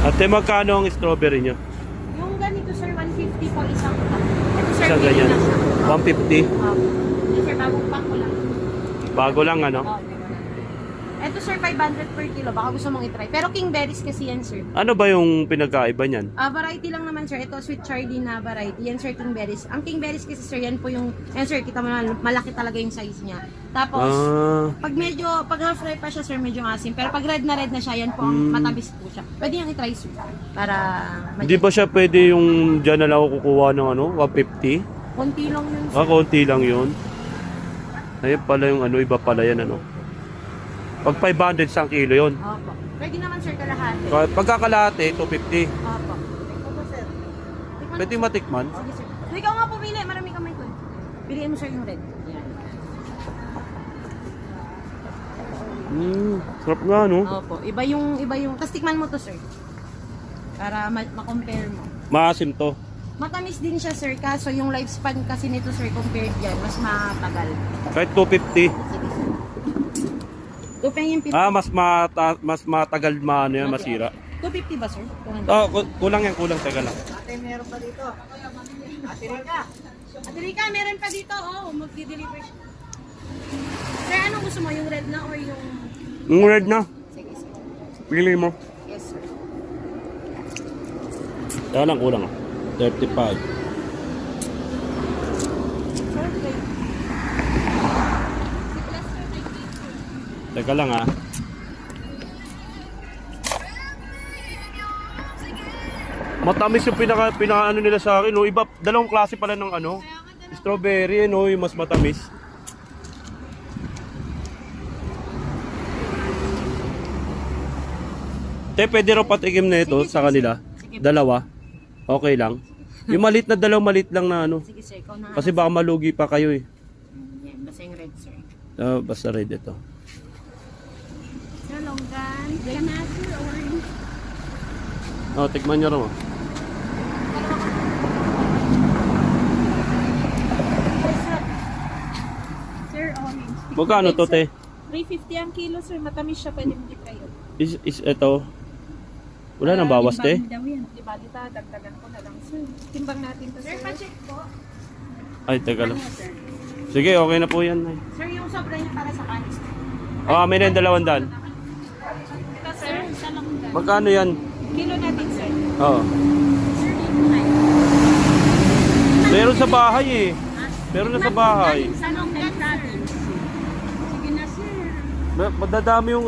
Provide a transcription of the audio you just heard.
Ate, magkano ang strawberry nyo? Yung ganito sir, 150 po isang pack. Ito sir, Isang pili ganyan. na siya. 150. Ito sir, bagong pack ko lang. Bago lang ano? Ito sir, 500 per kilo. Baka gusto mong itry. Pero king berries kasi yan sir. Ano ba yung pinagkaiba niyan? Variety lang naman sir. Ito sweet Charlie na variety. Yan sir, king berries. Ang king berries kasi sir, yan po yung, yan sir, kita mo na malaki talaga yung size niya. Tapos, pag half ripe pa siya sir, medyo asim. Pero pag red na siya, yan po ang matamis po siya. Pwede yung itry sir. Para, Hindi ba siya pwede yung dyan na lang ako kukuha ng ano, 150? konti lang yun sir. Konti lang yun. Ayun pala yung ano, iba pala yan ano. Pag 500 isang kilo yun. Opo. Pwede naman sir kalahati. Pagkakalate, 250. Opo. Opo sir. Tikman Pwede mo, sir. matikman. Sige sir. So, ikaw nga pumili. Marami kamay ko. Piliin mo sir yung red. Yan. Sarap nga no. Opo. Iba yung, tapos tikman mo to sir. Para ma-compare mo. Maasim to. Matamis din siya sir, kaso yung lifespan kasi nito sir compared dyan, mas matagal. Kahit 250. Sige sir. Tupeng yung 50. Mas matagal yan, masira. 250 ba sir? 200. Kulang yan, kulang. Teka lang. Ate, meron pa dito. Ate Rica. Ate Rica, meron pa dito. Oh, magdi-deliver siya. Sir, anong gusto mo? Yung red na or yung... Yung red na. Sige sir. Pili mo. Yes sir. Teka lang, kulang 35. Sir, okay. Teka lang ha. Matamis yung pinaka ano nila sa akin, no. Iba, dalawang klase pala ng ano. Strawberry, no, yung mas matamis. Pwede raw patikim na ito sa kanila. Dalawa. Okay lang. Yung malit na dalaw, malit lang na ano. Sige sir, ikaw na. Kasi baka malugi pa kayo eh. Yan, basta yung red sir. Basta red ito. Sir, longgan. Granate, orange. Tikman nyo raw. Sir, orange. Magkano to, te? 350 ang kilo sir, matamis siya, pwede mo kayo. Is ito? Wala nang bawas, te? Daw yan. Diba, dagdagan ko na lang sir. Timbang natin to sir. Sir, pa-check po. Ay, teka lang. Ano, sir? Sige, okay na po yan. Sir, yung sobra niya para sa kanis. May na yung 200. Ito sir, sa longgan. Magkano yan? Kilo natin sir. Oo. Sir, dito tayo. Meron sa bahay eh. Meron na sa bahay. Sa longgan natin. Sige na sir. Madadami yung